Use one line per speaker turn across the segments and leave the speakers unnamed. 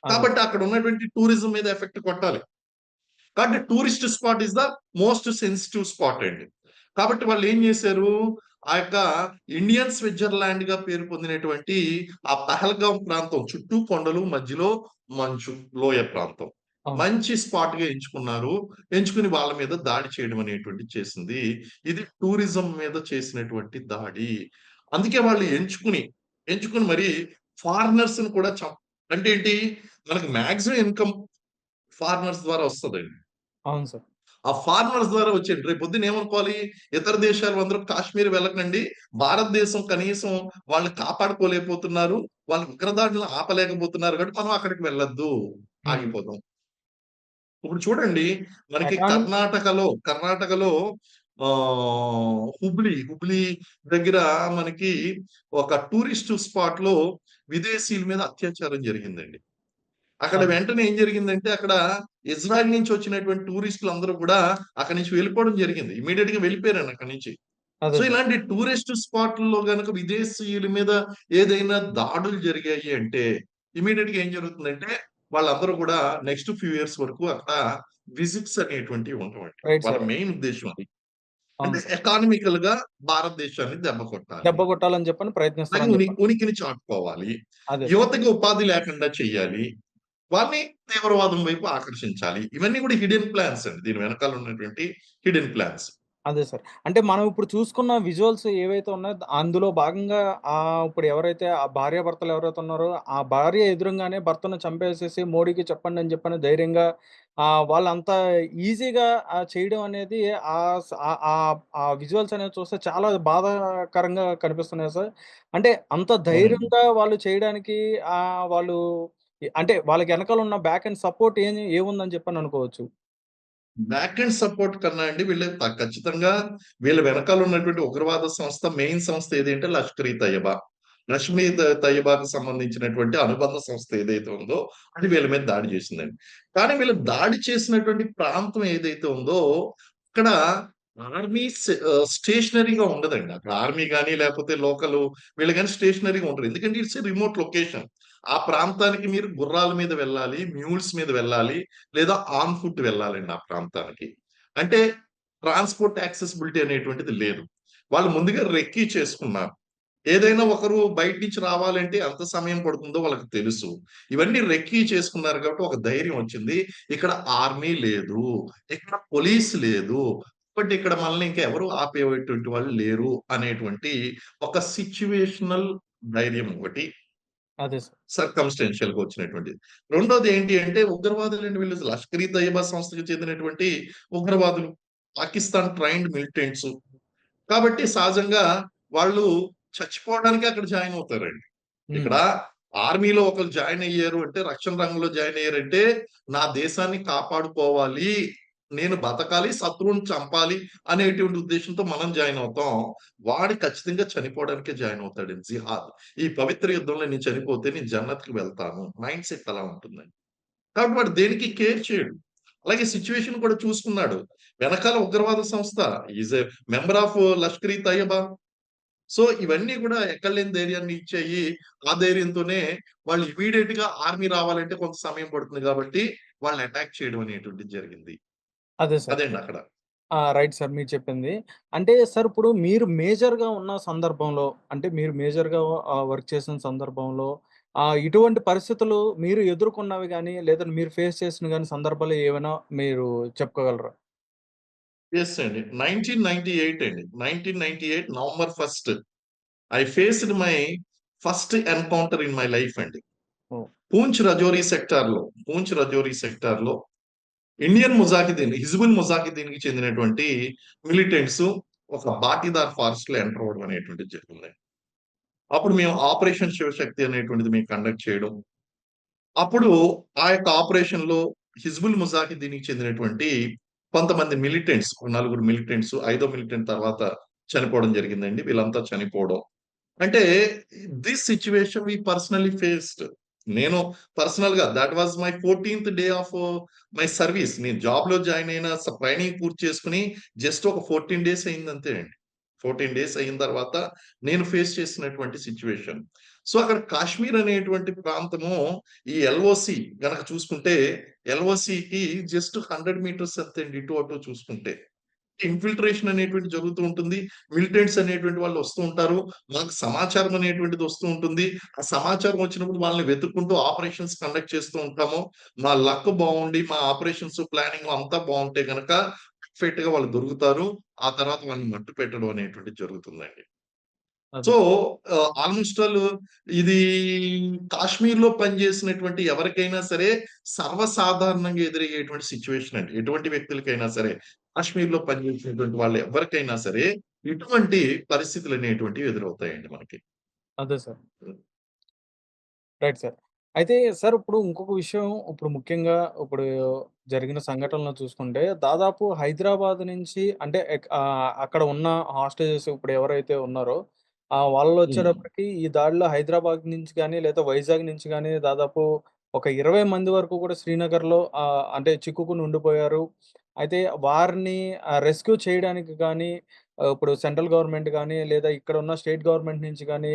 అదే
కాబట్టి అక్కడ ఉన్నటువంటి టూరిజం మీద ఎఫెక్ట్ కొట్టాలి. కాబట్టి tourist spot is the most sensitive spot అండి. కాబట్టి వాళ్ళు ఏం చేశారు, ఆ యొక్క ఇండియన్ స్విట్జర్లాండ్ గా పేరు పొందినటువంటి ఆ పహల్గాం ప్రాంతం చుట్టూ కొండలు మధ్యలో మంచు లోయ ప్రాంతం
అవును సార్.
మంచి స్పాట్ గా ఎంచుకున్నారు. ఎంచుకుని వాళ్ళ మీద దాడి చేయడం అనేటువంటిది చేసింది. ఇది టూరిజం మీద చేసినటువంటి దాడి. అందుకే వాళ్ళు ఎంచుకుని మరి ఫారినర్స్ ని కూడా అంటే ఏంటి, మనకి మాక్సిమం ఇన్కమ్ ఫారినర్స్ ద్వారా వస్తదండి.
అవును సార్.
ఆ ఫారినర్స్ ద్వారా వచ్చేది. రేపు పొద్దున్న ఏమనుకోవాలి, ఇతర దేశాలు అందరూ కాశ్మీర్ వెళ్ళకండి, భారతదేశం కనీసం వాళ్ళని కాపాడుకోలేకపోతున్నారు, వాళ్ళ ఉగ్రదాడులను ఆపలేకపోతున్నారు కాబట్టి మనం అక్కడికి వెళ్ళొద్దు,
హ్మ్.
ఆగిపోదాం. ఇప్పుడు చూడండి, మనకి
ఎకానమీ
కర్ణాటకలో హుబ్లీ దగ్గర మనకి ఒక టూరిస్ట్ స్పాట్ లో విదేశీయుల మీద అత్యాచారం జరిగిందండి. అక్కడ
అదే.
వెంటనే ఏం జరిగిందంటే, అక్కడ ఇజ్రాయెల్ నుంచి వచ్చినటువంటి టూరిస్టులు అందరూ కూడా అక్కడి నుంచి వెళ్ళిపోవడం జరిగింది. ఇమ్మీడియేట్ గా వెళ్ళిపోయారండి అక్కడి నుంచి.
అదే
సో
సార్.
ఇలాంటి టూరిస్ట్ స్పాట్లలో గనక విదేశీయుల మీద ఏదైనా దాడులు జరిగాయి అంటే ఇమ్మీడియేట్ గా ఏం జరుగుతుందంటే, వాళ్ళందరూ కూడా నెక్స్ట్ ఫ్యూ ఇయర్స్ వరకు అక్కడ విజిట్స్ అనేటువంటివి ఉండవండి.
రైట్
వాళ్ళ
సార్.
మెయిన్ ఉద్దేశం అది. అంటే
అవును సార్.
ఎకానమికల్ గా భారతదేశాన్ని దెబ్బ కొట్టాలి,
దెబ్బ కొట్టాలని చెప్పని
అలాగే
ప్రయత్నిస్తారని చెప్పండి.
ఉనికిని చాటుకోవాలి,
అదే సార్.
యువతకి ఉపాధి లేకుండా చేయాలి, వాళ్ళని తీవ్రవాదం వైపు ఆకర్షించాలి. ఇవన్నీ కూడా హిడెన్ ప్లాన్స్ అండి. దీని వెనకాల ఉన్నటువంటి హిడెన్ ప్లాన్స్.
అదే సార్. అంటే మనం ఇప్పుడు చూసుకున్న విజువల్స్ ఏవైతే ఉన్నాయో అందులో భాగంగా ఇప్పుడు ఎవరైతే ఆ భార్యాభర్తలు ఎవరైతే ఉన్నారో, ఆ భార్య ఎదురుంగానే భర్తను చంపేసేసి మోడీకి చెప్పండి అని చెప్పని ధైర్యంగా వాళ్ళంత ఈజీగా చేయడం అనేది ఆ విజువల్స్ అనేవి చూస్తే చాలా బాధాకరంగా కనిపిస్తున్నాయి సార్. అంటే అంత
అవునండి.
ధైర్యంగా వాళ్ళు చేయడానికి వాళ్ళు అంటే వాళ్ళకి ఎనకాల ఉన్న బ్యాక్ ఎండ్ సపోర్ట్ ఏముందని చెప్పని అనుకోవచ్చు.
బ్యాక్ అండ్ సపోర్ట్ కన్నా అండి వీళ్ళు ఖచ్చితంగా వీళ్ళ వెనకాల ఉన్నటువంటి ఉగ్రవాద సంస్థ మెయిన్ సంస్థ ఏది అంటే లష్కర్ ఇ తయ్యబా. లష్కర్ ఇ తయ్యబాకు సంబంధించినటువంటి అనుబంధ సంస్థ ఏదైతే ఉందో అది వీళ్ళ మీద దాడి చేసిందండి. కానీ వీళ్ళు దాడి చేసినటువంటి ప్రాంతం ఏదైతే ఉందో అక్కడ ఆర్మీ స్టేషనరీగా ఉండదండి. అక్కడ ఆర్మీ గాని లేకపోతే లోకల్ వీళ్ళు కానీ స్టేషనరీగా ఉండరు. ఎందుకంటే ఇట్స్ రిమోట్ లొకేషన్. ఆ ప్రాంతానికి మీరు గుర్రాల మీద వెళ్ళాలి, మ్యూల్స్ మీద వెళ్ళాలి, లేదా ఆన్ ఫుట్ వెళ్ళాలండి ఆ ప్రాంతానికి. అంటే ట్రాన్స్‌పోర్ట్ యాక్సెసిబిలిటీ అనేటువంటిది లేదు. వాళ్ళు ముందుగా రెక్కీ చేసుకున్నారు. ఏదైనా ఒకరు బయట నుంచి రావాలంటే ఎంత సమయం పడుతుందో వాళ్ళకి తెలుసు. ఇవన్నీ రెక్కీ చేసుకున్నారు కాబట్టి ఒక ధైర్యం వచ్చింది. ఇక్కడ ఆర్మీ లేదు, ఇక్కడ పోలీస్ లేదు, బట్ ఇక్కడ మనల్ని ఇంకా ఎవరు ఆపేటువంటి వాళ్ళు లేరు అనేటువంటి ఒక సిట్యుయేషనల్ ధైర్యం ఒకటి
అదే సార్.
సర్కమ్‌స్టాన్షియల్ గా వచ్చినటువంటిది. రెండోది ఏంటి అంటే ఉగ్రవాదులండి వీళ్ళు లష్కర్ ఇ తయ్యబా సంస్థకు చెందినటువంటి ఉగ్రవాదులు. Pakistan trained militants. కాబట్టి సహజంగా వాళ్ళు చచ్చిపోవడానికే అక్కడ జాయిన్ అవుతారండి.
హ్మ్.
ఇక్కడ ఆర్మీలో ఒకళ్ళు జాయిన్ అయ్యారు అంటే, రక్షణ రంగంలో జాయిన్ అయ్యారంటే, నా దేశాన్ని కాపాడుకోవాలి, నేను బతకాలి, శత్రువుని చంపాలి అనేటువంటి ఉద్దేశంతో మనం జాయిన్ అవుతాం. వాడు ఖచ్చితంగా చనిపోవడానికే జాయిన్ అవుతాడండి. జిహాద్. ఈ పవిత్ర యుద్ధంలో నేను చనిపోతే నేను జన్నత్‌కి వెళ్తాను. మైండ్ సెట్ అలా ఉంటుందండి. కాబట్టి వాడు దేనికి కేర్ చేయడు. అలాగే సిట్యుయేషన్ కూడా చూసుకున్నాడు. వెనకాల ఉగ్రవాద సంస్థ. Is a member of Lashkar E Taiba. So ఇవన్నీ కూడా ఎక్కడ లేని ధైర్యాన్ని ఇచ్చాయి. ఆ ధైర్యంతోనే వాళ్ళు ఇమ్మీడియేట్‌గా ఆర్మీ రావాలంటే కొంత సమయం పడుతుంది కాబట్టి వాళ్ళని అటాక్ చేయడం అనేటువంటిది జరిగింది.
అదే సార్.
అదండి అక్కడ.
రైట్ సార్ మీరు చెప్పింది. అంటే సార్ ఇప్పుడు మీరు మేజర్‌గా ఉన్న సందర్భంలో అంటే మీరు మేజర్‌గా వర్క్ చేసిన సందర్భంలో ఇటువంటి పరిస్థితులు మీరు ఎదుర్కొన్నవి గాని, లేదా మీరు ఫేస్ చేసిన గాని సందర్భాలు ఏవైనా మీరు చెప్పుకోగలరా?
యెస్ అండి. 1998 అండి. 1998 November 1 I faced my first encounter in my life అండి.
ఓహ్!
పూంచ్ రజౌరి సెక్టార్‌లో ఇండియన్ ముజాహిదీన్, హిజ్బుల్ ముజాహిదీన్‌కి చెందినటువంటి మిలిటెంట్స్ ఒక బాటిదార్ ఫారెస్ట్‌లో ఎంటర్ అవ్వడం అనేటువంటిది జరిగింది. అప్పుడు మేము ఆపరేషన్ శివశక్తి అనేటువంటిది మేము కండక్ట్ చేయడం. అప్పుడు ఆ యొక్క ఆపరేషన్‌లో హిజ్బుల్ ముజాహిదీన్‌కి చెందినటువంటి కొంతమంది మిలిటెంట్స్, నలుగురు మిలిటెంట్స్, ఐదో మిలిటెంట్ తర్వాత చనిపోవడం జరిగిందండి. వీళ్ళంతా చనిపోవడం. అంటే this situation we personally faced. నేను పర్సనల్‌గా థట్ వాస్ మై 14థ్ డే ఆఫ్ మై సర్వీస్. నేను జాబ్‌లో జాయిన్ అయిన ట్రైనింగ్ పూర్తి చేసుకొని జస్ట్ ఒక 14 డేస్ అయింది అంతే అండి. 14 డేస్ అయిన తర్వాత నేను ఫేస్ చేసినటువంటి సిట్యుయేషన్. సో, అక్కడ కాశ్మీర్ అనేటువంటి ప్రాంతము ఈ ఎల్ఓసి గనక చూసుకుంటే ఎల్ఓసికి జస్ట్ 100 మీటర్స్ అంతేండి ఇటు అటు చూసుకుంటే. ఇన్ఫిల్ట్రేషన్ అనేటువంటిది జరుగుతూ ఉంటుంది. మిలిటెంట్స్ అనేటువంటి వాళ్ళు వస్తూ ఉంటారు. మనకు సమాచారం అనేటువంటిది వస్తూ ఉంటుంది. ఆ సమాచారం వచ్చినప్పుడు వాళ్ళని వెతుక్కుంటూ ఆపరేషన్స్ కండక్ట్ చేస్తూ ఉంటాము. మా లక్ బావుండి, మా ఆపరేషన్స్ ప్లానింగ్ అంతా బావుంటే గనక పర్ఫెక్ట్‌గా వాళ్ళు దొరుకుతారు. ఆ తర్వాత వాళ్ళని మట్టు పెట్టడం అనేటువంటిది జరుగుతుందండి.
అదే.
సో, ఆల్‌మోస్ట్ ఆల్ ఇది కాశ్మీర్‌లో పనిచేసినటువంటి ఎవరికైనా సరే సర్వసాధారణంగా ఎదురయ్యేటువంటి సిట్యుయేషన్ అండి. ఎటువంటి వ్యక్తులకైనా సరే. కాశ్మీర్‌లో పనిచేసినటువంటి వాళ్ళు ఎవ్వరికైనా సరే ఇటువంటి పరిస్థితులనేటువంటివి ఎదురవుతాయండి మనకి.
అదే సార్. Right sir. అయితే సార్ ఇప్పుడు ఇంకొక విషయం ఇప్పుడు ముఖ్యంగా ఇప్పుడు జరిగిన సంఘటనలు చూసుకుంటే దాదాపు హైదరాబాద్ నుంచి అంటే అక్కడ ఉన్న హాస్టేజెస్ ఇప్పుడు ఎవరైతే ఉన్నారో
హ్మ్.
వాళ్ళొచ్చేటప్పటికి ఈ దాడిలో హైదరాబాద్ నుంచి గాని లేదా వైజాగ్ నుంచి గాని దాదాపు ఒక 20 మంది వరకు కూడా శ్రీనగర్‌లో అంటే చిక్కుకొని ఉండిపోయారు. అయితే వారిని రెస్క్యూ చేయడానికి గాని ఇప్పుడు సెంట్రల్ గవర్నమెంట్ గాని లేదా ఇక్కడున్న స్టేట్ గవర్నమెంట్ నుంచి గాని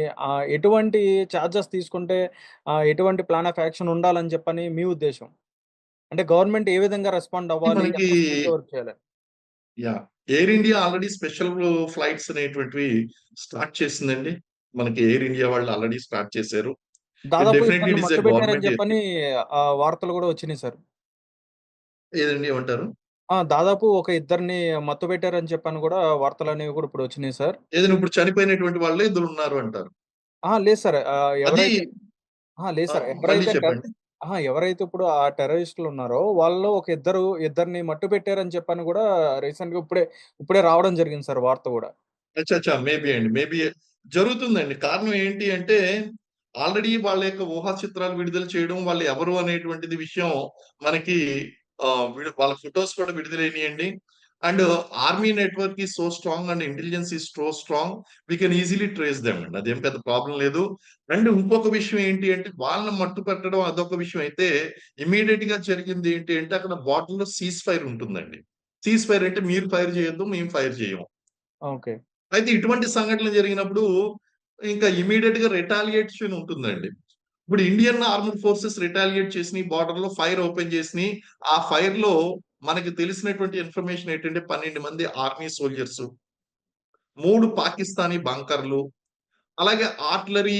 ఎటువంటి చార్జెస్ తీసుకుంటే ఎటువంటి ప్లాన్ ఆఫ్ యాక్షన్ ఉండాలని చెప్పని మీ ఉద్దేశ్యం? అంటే గవర్నమెంట్ ఏ విధంగా రెస్పాండ్ అవ్వాలి?
మనకి
ఎంత స్పీడ్‌గా వర్క్ చేయాలి?
Yeah! Air India already special flights అనేటువంటివి స్టార్ట్ చేసిందండి. మనకి ఎయిర్ ఇండియా వాళ్ళు ఆల్రెడీ స్టార్ట్ చేశారు.
దాదాపు
డెఫినైట్లీ
ఇద్దరిని
ఇట్ ఈస్ ఎ
మట్టుబెట్టారని
గవర్నమెంట్
చెప్పని వార్తలు గూడా వచ్చినియి సార్.
ఏదండి ఏమంటారు?
దాదాపు ఒక ఇద్దరిని మత్తుబెట్టారని చెప్పని గూడా వార్తలనేవి గూడా ఇప్పుడు వచ్చినియి సార్.
ఏదైనా ఇప్పుడు చనిపోయినటువంటి వాళ్ళే ఇద్దరున్నారు అంటారు.
లేదు సార్.
అది
ఎవరైతే లేదు సార్.
మళ్ళీ
ఎవరైతే
చెప్పండి.
ఎవరైతే ఇప్పుడు ఆ టెర్రరిస్టులున్నారో వాళ్ళలో ఒక ఇద్దరిని మట్టుబెట్టారని చెప్పని గూడా రీసెంట్‌గా ఇప్పుడే రావడం జరిగింది సార్ వార్త గూడా.
అచ్చచ్చా! మేబీ అండి. మేబీ జరుగుతుందండి. కారణం ఏంటి అంటే, ఆల్రెడీ వాళ్ళ యొక్క ఊహా చిత్రాలు విడుదల చేయడం, వాళ్ళు ఎవరు అనేటువంటిది విషయం మనకి వాళ్ళ ఫోటోస్ కూడా విడుదలైనియండి. And army network is so strong and intelligence is so strong. We can easily trace them అండి. అదేం పెద్ద ప్రాబ్లమ్ లేదు. అండ్ ఇంకొక విషయం ఏంటి అంటే, వాళ్ళని మట్టు పెట్టడం అదొక విషయం అయితే, ఇమ్మీడియేట్‌గా జరిగింది ఏంటి అంటే, అక్కడ బార్డర్‌లో సీజ్ ఫైర్ ఉంటుందండి. సీజ్ ఫైర్ అంటే మీరు ఫైర్ చేయొద్దు, మేము ఫైర్ చేయము.
ఓకే.
అయితే ఇటువంటి సంఘటనలు జరిగినప్పుడు ఇంకా ఇమ్మీడియేట్‌గా రిటాలియేషన్ ఉంటుందండి. ఇప్పుడు ఇండియన్ ఆర్మ్డ్ ఫోర్సెస్ రిటాలియేట్ చేసినియి. బోర్డర్‌లో ఫైర్ ఓపెన్ చేసినియి. ఆ ఫైర్‌లో మనకి తెలిసినటువంటి ఇన్ఫర్మేషన్ ఏంటంటే 12 మంది ఆర్మీ సోల్జర్సు, 3 పాకిస్తానీ బంకర్‌లు, అలాగే ఆర్టిల్లరీ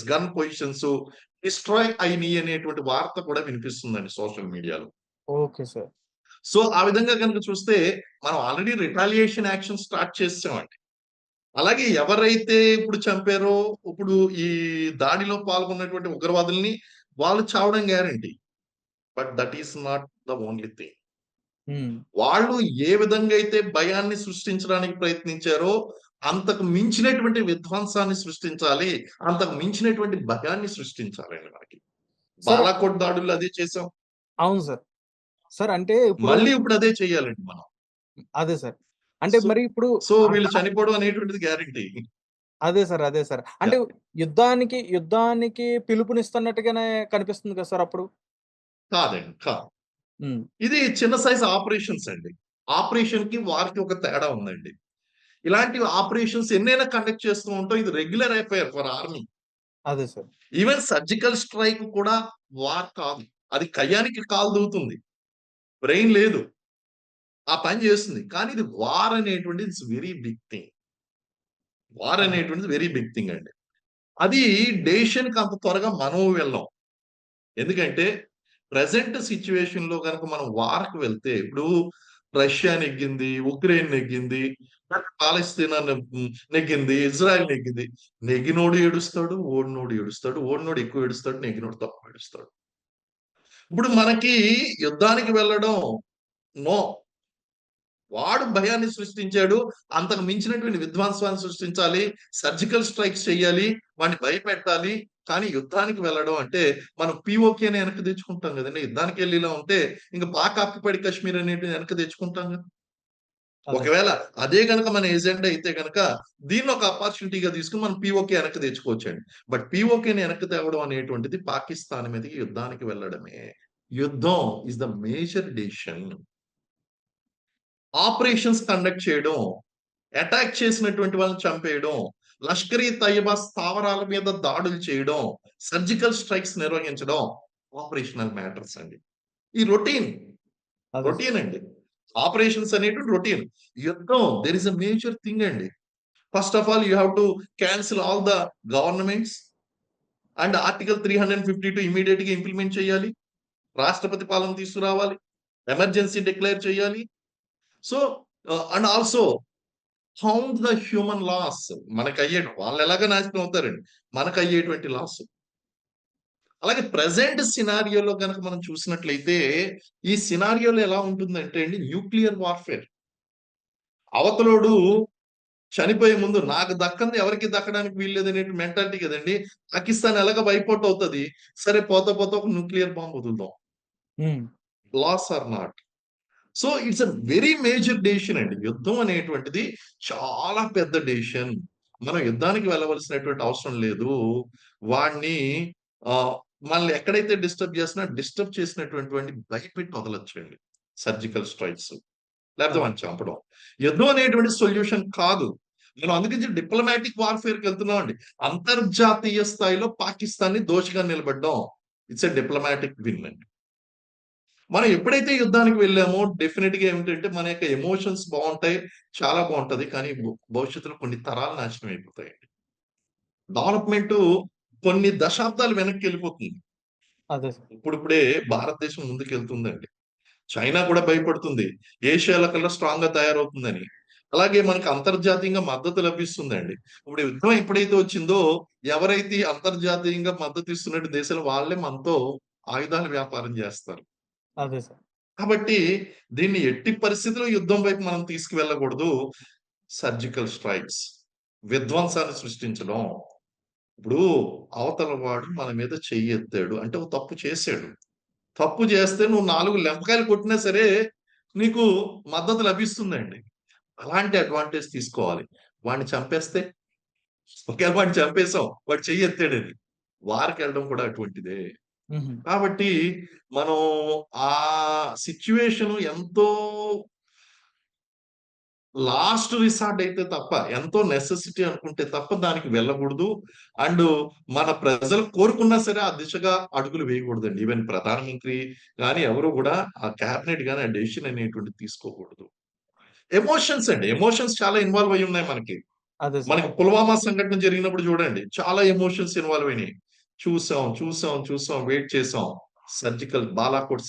గన్ పొజిషన్స్ డిస్ట్రాయ్ అయినియి అనేటువంటి వార్త కూడా వినిపిస్తుందండి సోషల్ మీడియాలో.
Okay sir.
సో, ఆ విధంగా గనుక చూస్తే మనం ఆల్రెడీ రిటాలియేషన్ యాక్షన్ స్టార్ట్ చేసేసామండి. అలాగే ఎవరైతే ఇప్పుడు చంపారో, ఇప్పుడు ఈ దాడిలో పాల్గొన్నటువంటి ఉగ్రవాదుల్ని వాళ్ళు చావడం guarantee. But that is not the only thing.
హ్మ్.
వాళ్ళు ఏ విధంగా అయితే భయాన్ని సృష్టించడానికి ప్రయత్నించారో, అంతకు మించినటువంటి విధ్వంసాన్ని సృష్టించాలి. అంతకు మించినటువంటి భయాన్ని సృష్టించాలండి మనకి.
సార్
బాలాకోట్ దాడుల్లో అదే చేసాం.
అవును సార్. సార్ అంటే ఇప్పుడు
మళ్ళీ ఇప్పుడు అదే చేయాలండి మనం.
అదే సార్. అంటే
సో,
మరి ఇప్పుడు
సో వీళ్ళు
అక్కడ
చనిపోవడం అనేటువంటిది గ్యారంటీ.
అదే సార్. అదే సార్. అంటే
యాహ్!
యుద్ధానికి పిలుపునిస్తున్నట్టుగానే కనిపిస్తుంది కదా సార్ అప్పుడు.
కాదండి. కాదు.
హ్మ్.
ఇది చిన్న సైజ్ ఆపరేషన్స్ అండి. ఆపరేషన్‌కి, వార్‌కి ఒక తేడా ఉందండి. ఇలాంటి ఆపరేషన్స్ ఎన్నైనా కండక్ట్ చేస్తూ ఉంటాం. ఇది రెగ్యులర్ అఫైర్ ఫర్ ఆర్మీ.
అదే సార్.
ఈవెన్ సర్జికల్ స్ట్రైక్ కూడా వార్ కాదు. అది కయ్యానికి కాలు దువ్వుతుంది. బ్రెయిన్ లేదు. ఆ పని చేస్తుంది. కానీ ఇది వార్ అనేటువంటిది it's very big thing. War
అదే.
అనేటువంటిది వెరీ బిగ్ థింగ్ అండి. అది డెసిషన్‌కి అంత త్వరగా మనం వెళ్ళం. ఎందుకంటే ప్రెజెంట్ సిట్యుయేషన్‌లో గనక మనం వార్‌కి వెళ్తే ఇప్పుడు రష్యా నెగ్గింది, ఉక్రెయిన్ నెగ్గింది, పాలస్తీనా నెగ్గింది, ఇజ్రాయెల్ నెగ్గింది. నెగ్గినోడు ఏడుస్తాడు, ఓడినోడు ఏడుస్తాడు. ఓడినోడు ఎక్కువ ఏడుస్తాడు, నెగ్గినోడు తక్కువ ఏడుస్తాడు. ఇప్పుడు మనకి యుద్ధానికి వెళ్ళడం నో. వాడు భయాన్ని సృష్టించాడు. అంతకు మించినటువంటి విధ్వంసాన్ని సృష్టించాలి. సర్జికల్ స్ట్రైక్స్ చేయాలి. వాడిని భయపెట్టాలి. కానీ యుద్ధానికి వెళ్ళడం అంటే మనం పీఓకేని వెనక్కి తెచ్చుకుంటాం గదండీ! యుద్ధానికెళ్ళి ఇలా ఉంటే ఇంక పాక్ ఆక్యుపైడ్ కాశ్మీర్ అనేటిది వెనక్కి తెచ్చుకుంటాం గదా!
అదే.
ఒకవేళ అదే గనక మన ఎజెండా అయితే గనక దీన్ని ఒక అపార్చునిటీగా తీసుకొని మనం పీఓకే వెనక్కి తెచ్చుకోవచ్చండి. బట్ పీఓకేని వెనక్కి తేవడం అనేటువంటిది పాకిస్తాన్ మీదకి యుద్ధానికి వెళ్ళడమే. యుద్ధం is the major decision. Operations conduct చేయడం అటాక్ చేసినటువంటి వాళ్ళని చంపేయడం, లష్కర్ ఇ తయ్యబా స్థావరాల మీద దాడులు చేయడం, సర్జికల్ స్ట్రైక్స్ నిర్వహించడం ఆపరేషనల్ మ్యాటర్స్ అండి. ఈ రొటీన్,
అదే సార్.
రొటీన్ అండి. ఆపరేషన్స్ అనేటువంటి రొటీన్. యుద్ధం there is a major thing అండి. First of all you have to cancel all the governments and article 352 immediate గా ఇంప్లిమెంట్ చేయాలి. రాష్ట్రపతి పాలన తీసుకురావాలి. ఎమర్జెన్సీ డిక్లేర్ చేయాలి. So and also hound the human loss. మనకయ్యే వాళ్ళు ఎలాగ నాశనం అవుతారండి. మనకయ్యేటువంటి లాస్. అలాగే ప్రెజెంట్ సినారియోలో గనక మనం చూసినట్లయితే, ఈ సినారియోలో ఎలా ఉంటుందంటే అండి న్యూక్లియర్ వార్‌ఫేర్. అవతలోడు చనిపోయే ముందు నాకు దక్కంది ఎవరికీ దక్కడానికి వీల్లేదనే మెంటాలిటీ కదండీ. పాకిస్తాన్ ఎలాగో వైపౌట్ అవుతది. సరే పోతా పోతా ఒక న్యూక్లియర్ బాంబ్ వదులుదాం.
Hmm.
Loss or not. So it's a very major decision అండి. యుద్ధం అనేటువంటిది చాలా పెద్ద డెసిషన్. మనం యుద్ధానికి వెళ్ళవలసినటువంటి అవసరం లేదు. వాడిని ఆహ్, మనల్ని ఎక్కడైతే డిస్టర్బ్ చేసినటువంటి వాడిని భయపెట్టి వదలొచ్చండి. Surgical strikes. లేకపోతే
అదే.
వాడిని చంపడం. యుద్ధం అనేటువంటి సొల్యూషన్ కాదు. మనం అందుకే డిప్లొమాటిక్ వార్‌ఫేర్‌కి వెళ్తున్నామండి. అంతర్జాతీయ స్థాయిలో పాకిస్తాన్‌ని దోషిగా నిలబెట్టడం. ఇట్స్ ఎ డిప్లొమాటిక్ విన్ అండి. మనం ఎప్పుడైతే యుద్ధానికి వెళ్ళామో డెఫినిట్‌గా ఏమిటంటే మన యొక్క ఎమోషన్స్ బావుంటాయి. చాలా బావుంటది. కానీ భవిష్యత్తులో కొన్ని తరాలు నాశనం అయిపోతాయండి. డెవలప్‌మెంటు కొన్ని దశాబ్దాలు వెనక్కెళ్ళిపోతుంది.
అదే సార్.
ఇప్పుడిప్పుడే భారతదేశం ముందుకెళ్తుందండి. చైనా కూడా భయపడుతుంది. ఏషియాలో కల్లా స్ట్రాంగ్‌గా తయారవుతుందని. అలాగే మనకు అంతర్జాతీయంగా మద్దతు లభిస్తుందండి. ఇప్పుడు యుద్ధం ఎప్పుడైతే వచ్చిందో, ఎవరైతే అంతర్జాతీయంగా మద్దతు ఇస్తున్నట్టు దేశాలు వాళ్ళే మనతో ఆయుధాల వ్యాపారం జేస్తారు.
అదే సార్.
కాబట్టి దీన్ని ఎట్టి పరిస్థితిలో యుద్ధం వైపు మనం తీసుకువెళ్ళకూడదు. సర్జికల్ స్ట్రైక్స్, విధ్వంసాన్ని సృష్టించడం. ఇప్పుడు అవతల వాడు మన మీద చెయ్యెత్తాడు. అంటే ఒక తప్పు చేసాడు. తప్పు చేస్తే నువ్వు 4 లెంపకాయలు కొట్టినా సరే, నీకు మద్దతు లభిస్తుందండి. అలాంటి అడ్వాంటేజ్ తీసుకోవాలి. వాడిని చంపేస్తే, ఒకేళ వాడిని చంపేసాం. వాడు చెయ్యెత్తాడని. వార్‌కెళ్ళడం కూడా అటువంటిదే.
హుహు.
కాబట్టి మనం ఆ సిట్యుయేషన్ ఎంతో లాస్ట్ రిసార్ట్ అయితే తప్ప, ఎంతో నెసెసిటీ అనుకుంటే తప్ప దానికి వెళ్ళకూడదు. అండ్ మన ప్రజలు కోరుకున్నా సరే ఆ దిశగా అడుగులు వేయకూడదండి. ఈవెన్ ప్రధానమంత్రి గాని ఎవరు గూడా ఆ క్యాబినెట్ గాని ఆ డెసిషన్ అనేటువంటిది తీసుకోకూడదు. ఎమోషన్స్ అండి. ఎమోషన్స్ చాలా ఇన్వాల్వ్ అయ్యి ఉన్నాయి మనకి.
అదే సార్.
మనకి పుల్వామా సంఘటన జరిగినప్పుడు చూడండి. చాలా ఎమోషన్స్ ఇన్వాల్వ్ అయినాయి. చూసాం, చూసాం, చూసాం, వెయిట్ చేసాం. సర్జికల్ బాలాకోట్